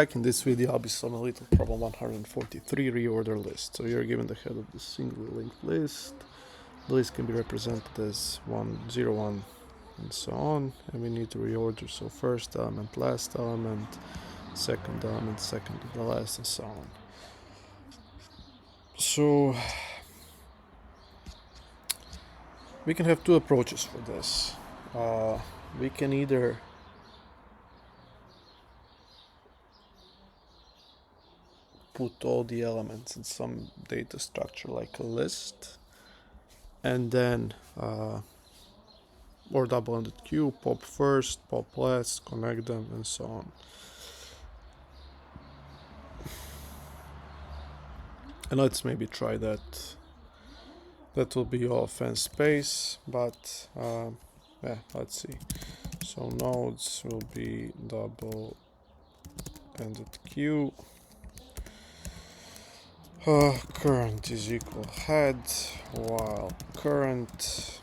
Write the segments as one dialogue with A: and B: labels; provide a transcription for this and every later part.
A: Back in this video, I'll be solving a little problem 143 reorder list. So you're given the head of the single linked list. The list can be represented as 1, 0, 1, and so on. And we need to reorder. So first element, last element, second element, second to the last, and so on. So we can have two approaches for this. We can either put all the elements in some data structure like a list, and then or double-ended queue, pop first, pop last, connect them, and so on. And let's maybe try that. That will be off and space, but yeah, let's see. So nodes will be double-ended queue. Current is equal head, while current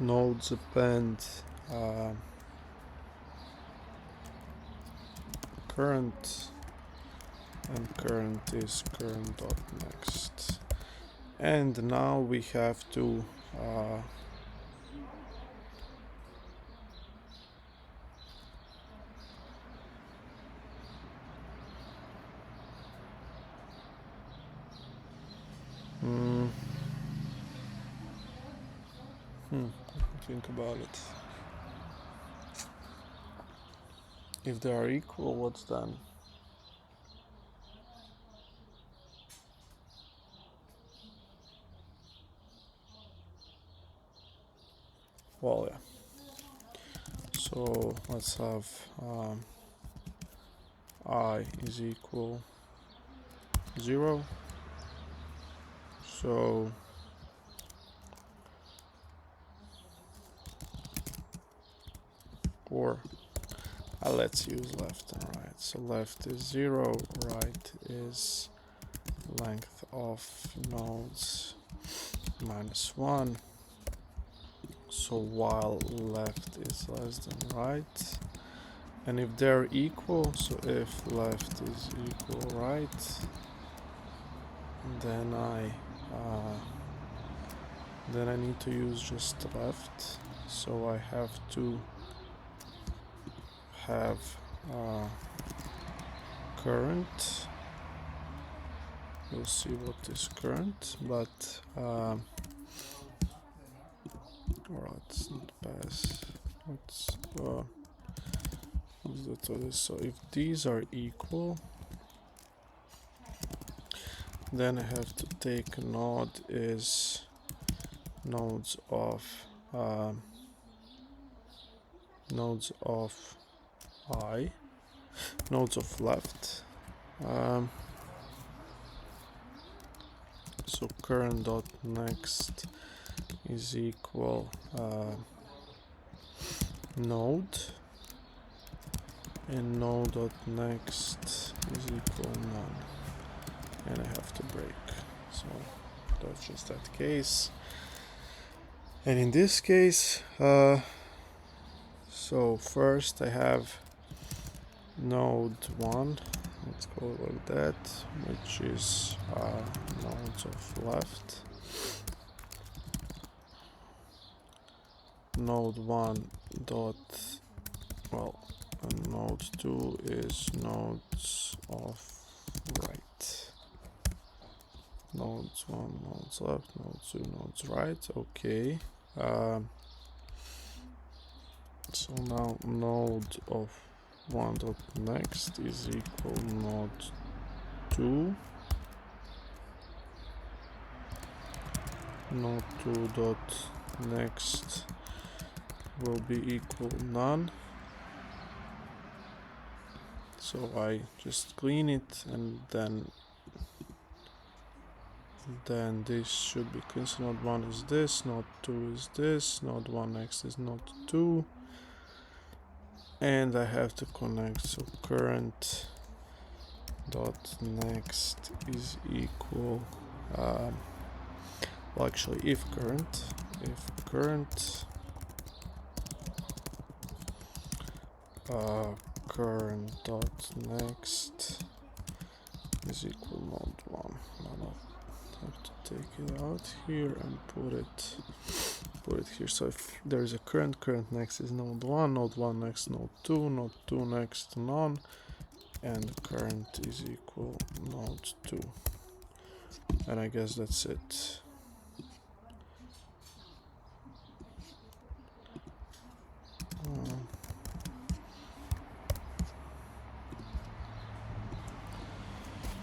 A: nodes append current, and current is current.next. And now we have to think about it. If they are equal, what's done? Well, yeah. So let's have I is equal 0. So or let's use left and right. So left is 0, right is length of nodes -1. So while left is less than right, and if they're equal, so if left is equal right, then I need to use just left. So I have to have current. We'll see what is current, but let's not pass. Let's so if these are equal, then I have to take a node is nodes of I, nodes of left. So current.next is equal node, and node.next is equal none, and I have to break. So that's just that case. And in this case, so first I have node 1, let's call it like that, which is nodes of left. Node 1 dot, and node 2 is nodes of right. Nodes 1, nodes left, nodes 2, nodes right. Okay. So now node of 1 dot next is equal node 2. Node 2 dot next will be equal none. So I just clean it, and then this should be clean. So node 1 is this, node 2 is this, node 1 next is node 2, and I have to connect. So current dot next is equal well, actually if current if current current dot next is equal node1. I'll have to take it out here and put it here. So if there is a current next is node1, node1 next node2, node2 next none, and current is equal node2. And I guess that's it.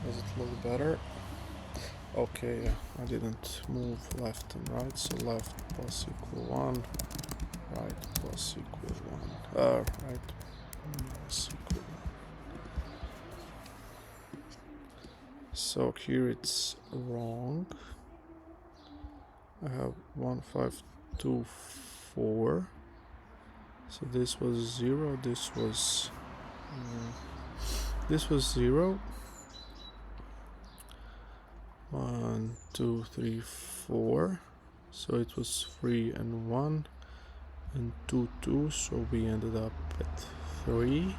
A: Does it look better? Okay, yeah, I didn't move left and right, so left plus equal 1, right plus equal 1, right minus equal 1. So here it's wrong. I have 1, 5, 2, 4. So this was 0, this was 0. 1, 2, 3, 4. So it was 3 and 1 and 2, 2. So we ended up at 3.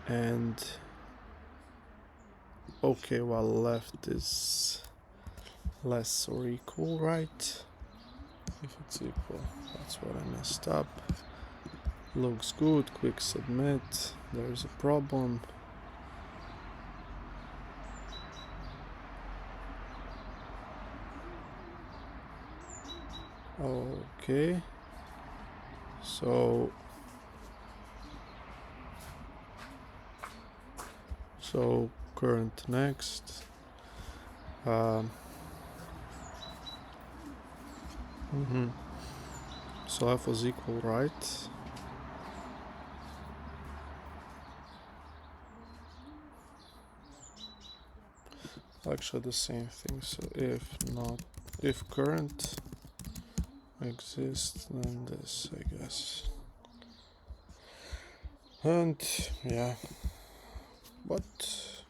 A: And okay, while left is less or equal, right? If it's equal, that's what I messed up. Looks good. Quick submit. There's a problem. Okay, so current next. So f was equal, right? Actually the same thing. So if current exists, then this, I guess. And yeah, what's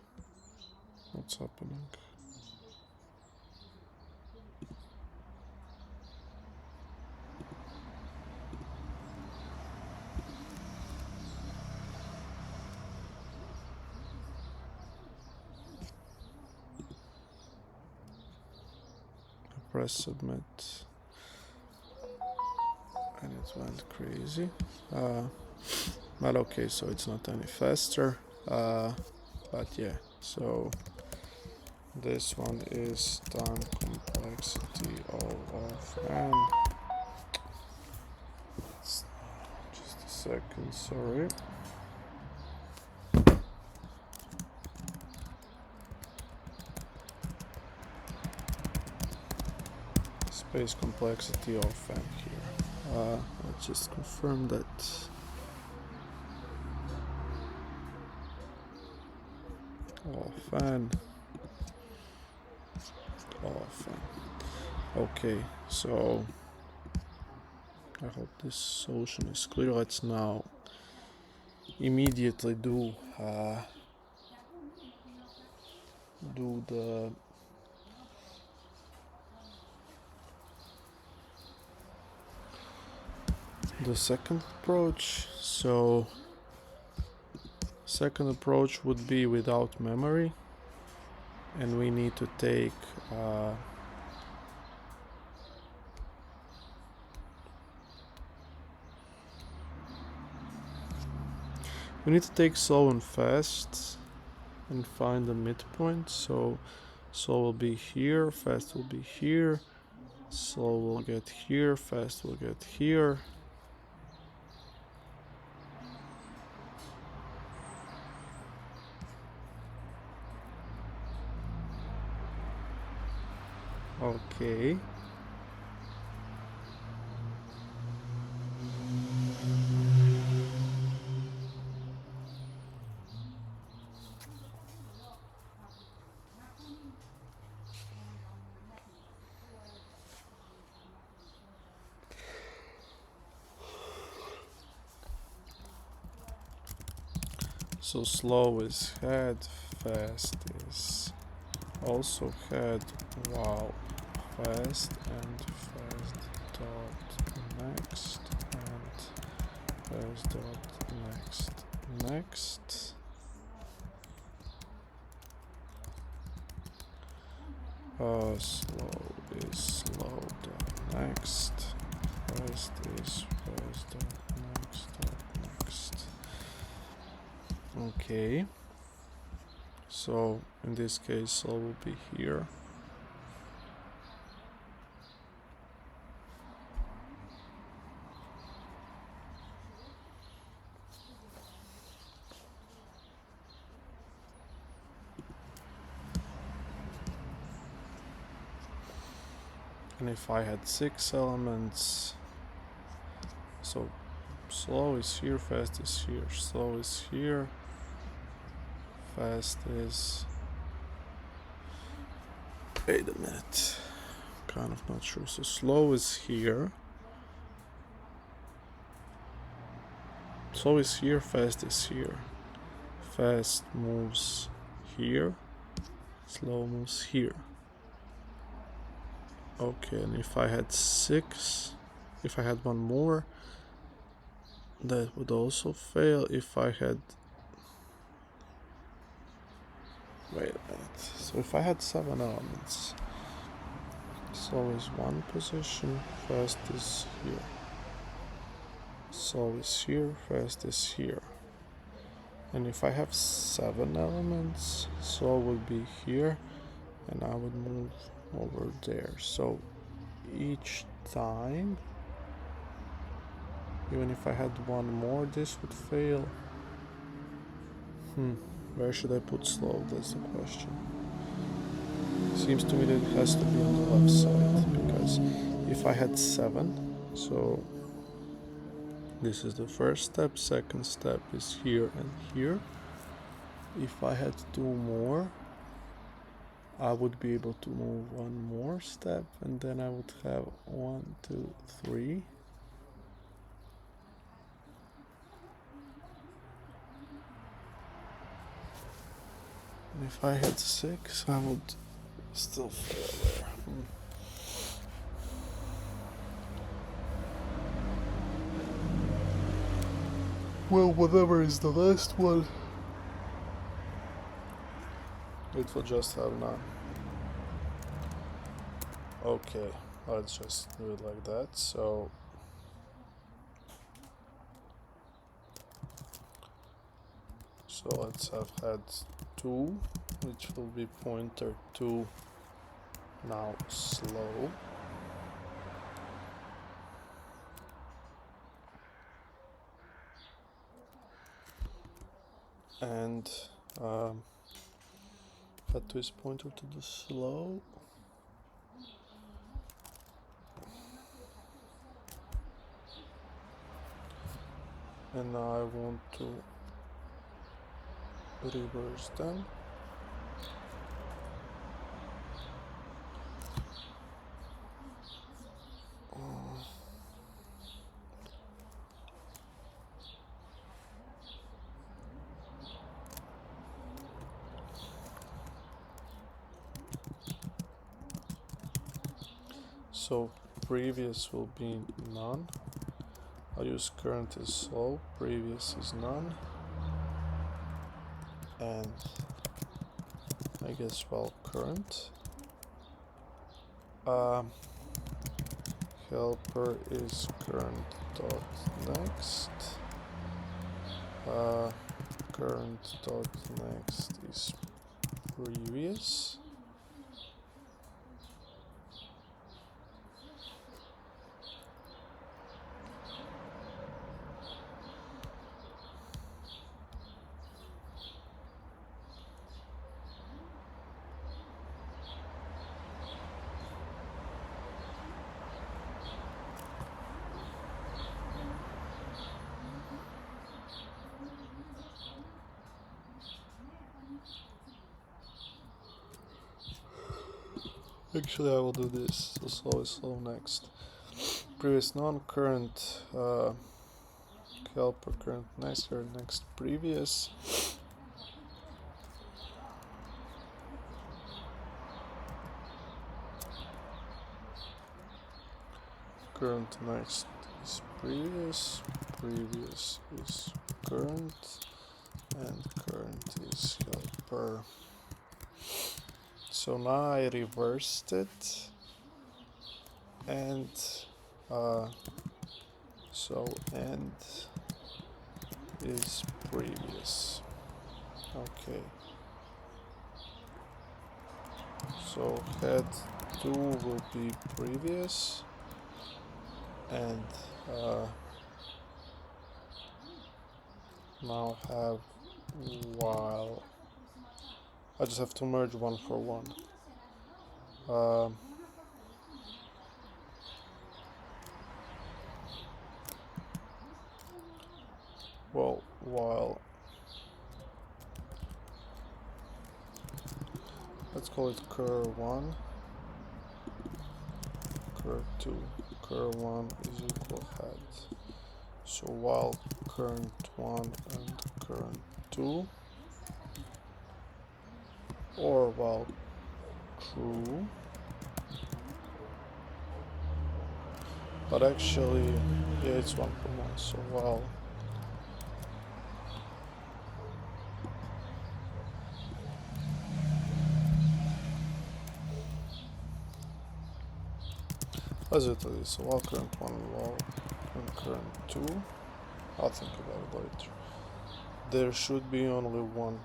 A: happening? Press submit and it went crazy. But okay, so it's not any faster. But yeah, so this one is time complexity of n. Just a second, sorry. Space complexity of n here. Let's just confirm that. Of n. Okay, so I hope this solution is clear. Let's now immediately do the second approach. So second approach would be without memory, and we need to take slow and fast and find the midpoint. So slow will be here, fast will be here, slow will get here, fast will get here. Okay. So slow is head, fast is also head, while fast and fast next, and fast dot next, next. Slow is slow dot next, fast is fast dot next. Okay. So in this case, slow will be here. And if I had 6 elements, so slow is here, fast is here, slow is here, fast is, wait a minute, kind of not sure. So slow is here, slow is here, fast is here, fast moves here, slow moves here. Okay, and if I had 6, if I had one more, that would also fail. If I had, wait a minute, so if I had 7 elements, slow is one position, fast is here, slow is here, fast is here. And if I have 7 elements, slow would be here, and I would move over there. So each time, even if I had one more, this would fail. Where should I put slow? That's the question. Seems to me that it has to be on the left side, because if I had 7, so this is the first step, second step is here and here. If I had 2 more, I would be able to move one more step, and then I would have 1, 2, 3. And if I had 6, I would still fail there. Well, whatever is the last one, it will just have none. Okay, let's just do it like that. So let's have had 2, which will be pointer 2, now slow. And add to his pointer to the slow. And now I want to reverse them. So previous will be none. I'll use current is slow, previous is none. And I guess, well, current. Helper is current dot next. Current dot next is previous. Actually, I will do this. So slow is slow next. Previous non, current helper, current next, current next, previous. Current next, is previous, previous is current, and current is helper. So now I reversed it, and so end is previous. Okay. So head 2 will be previous, and now have while. I just have to merge one for one. Well, while, let's call it cur1, cur2, cur1 is equal head. So while current1 and current2, or while true, but actually, yeah, it's 1 for 1, so while let's do this. So while current1 while and current2, I'll think about it later. There should be only one.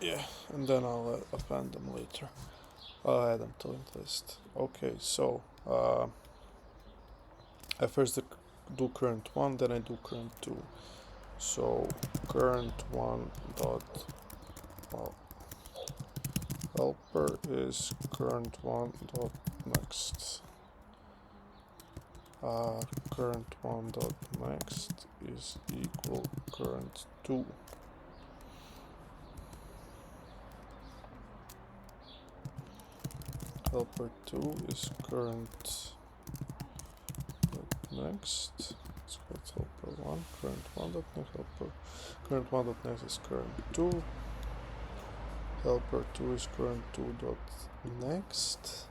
A: Yeah, and then I'll append them later. I'll add them to linked list. Okay, so I first do current1, then I do current2. So current1 dot, well, helper is current1 dot next. Current1 dot next is equal current2. Helper 2 is current dot next. Let's call it helper 1. Current 1 dot next. Helper current 1 dot next is current 2. Helper 2 is current 2 dot next.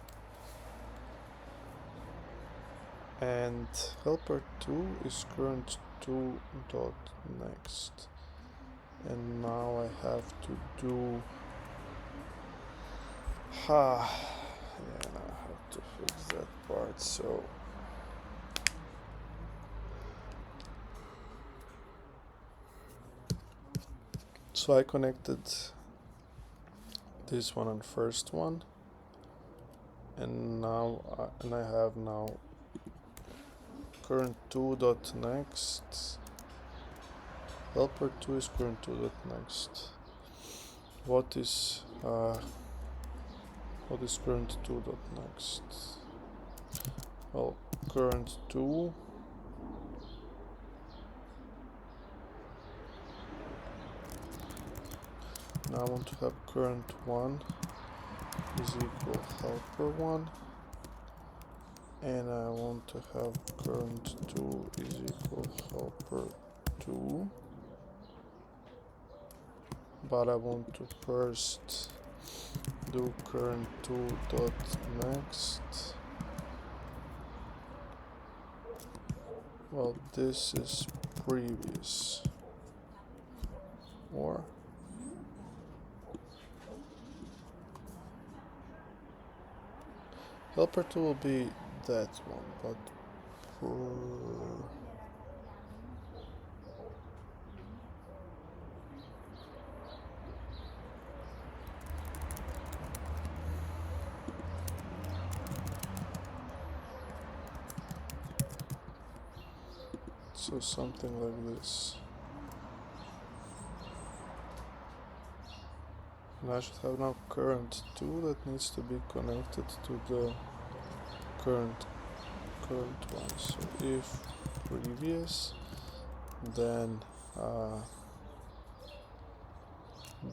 A: And helper 2 is current 2 dot next. And now I have to do yeah, now I have to fix that part. So I connected this one and first one, and now I have now current 2 dot next. Helper 2 is current 2 dot next. What is current 2 dot next? Well, current 2 now I want to have current 1 is equal helper 1, and I want to have current 2 is equal helper 2, but I want to first do current 2 dot next. Well, this is previous, or helper 2 will be that one, but so something like this. And I should have now current 2 that needs to be connected to the current one. So if previous, then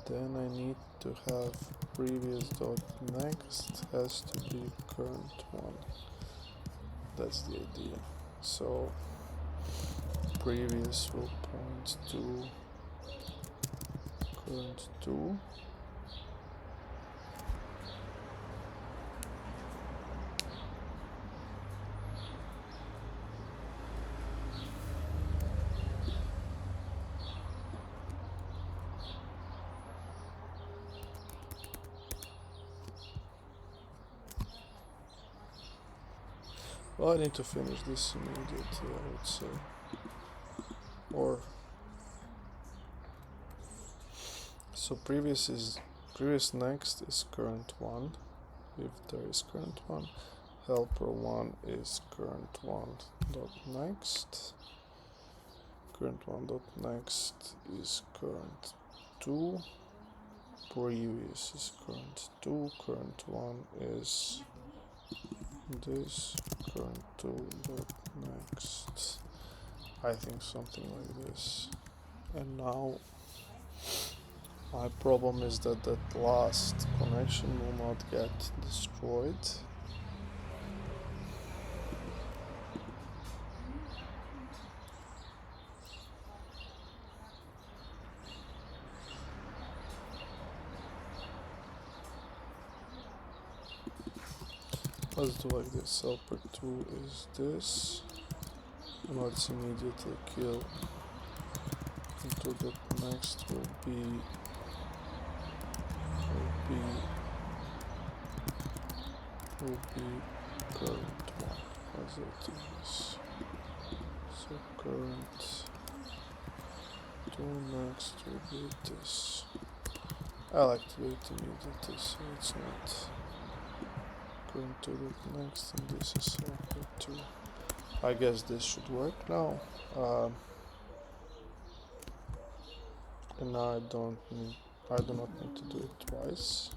A: I need to have previous dot next has to be current 1. That's the idea. So previous will point to current 2. Well, I need to finish this immediately, I would say. Or so previous next is current 1, if there is current 1. Helper 1 is current 1 dot next. Current 1 dot next is current 2. Previous is current 2. Current 1 is this. Current 2 dot next. I think something like this. And now my problem is that that last connection will not get destroyed. Let's do like this. Helper 2 is this. And let's immediately kill into the next will be current 1. Let's do this. So current 2 next will be this. I like to do it immediately so it's not current 2 dot next, and this is helper 2. I guess this should work now. And now I do not need to do it twice,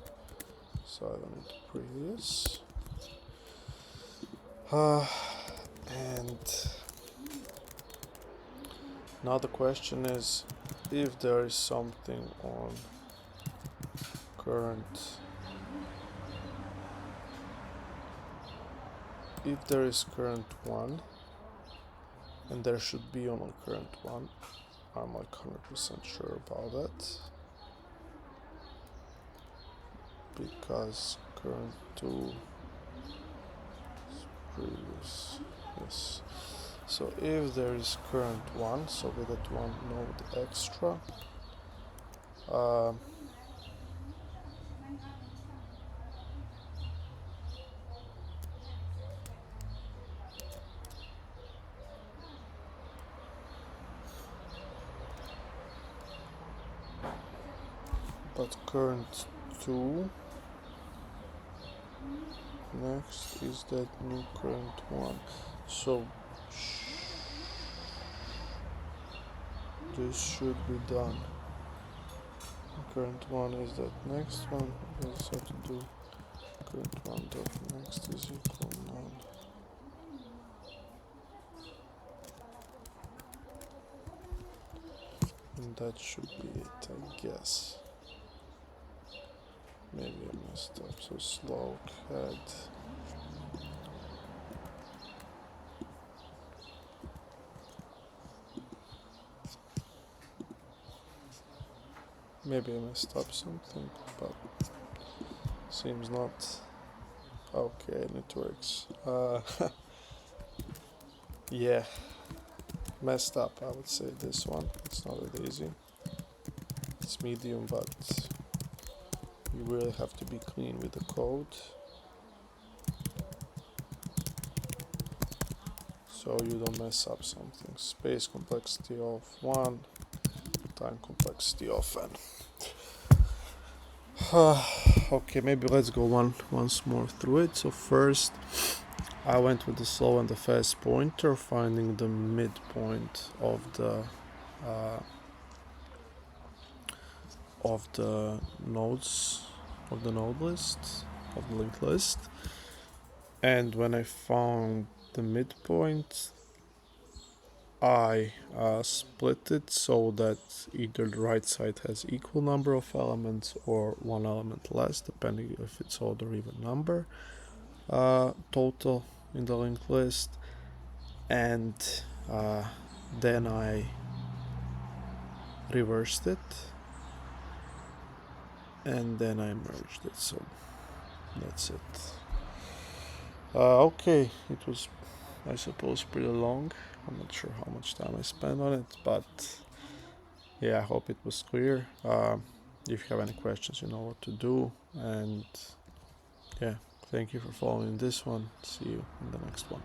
A: so I don't need to previous. And now the question is, if there is something on current, if there is current 1, and there should be on a current 1, I'm like 100% sure about that, because current 2 is previous. Yes. So if there is current 1, so with that 1 node extra, but current 2 next is that new current 1. So this should be done. Current 1 is that next one. We just have to do current 1 dot next is equal none. And that should be it, I guess. Maybe I messed up, so slow head. Maybe I messed up something, but seems not. Okay, and it works. Yeah, messed up, I would say this one. It's not that easy. It's medium, but you really have to be clean with the code. So you don't mess up something. Space complexity of 1, time complexity of n. Okay, maybe let's go once more through it. So first, I went with the slow and the fast pointer, finding the midpoint of the nodes of the node list, of the linked list. And when I found the midpoint, I split it so that either the right side has equal number of elements or one element less, depending if it's odd or even number total in the linked list. And then I reversed it and then I merged it. So that's it. Okay, it was, I suppose, pretty long. I'm not sure how much time I spent on it, but yeah, I hope it was clear. If you have any questions, you know what to do. And yeah, thank you for following this one. See you in the next one.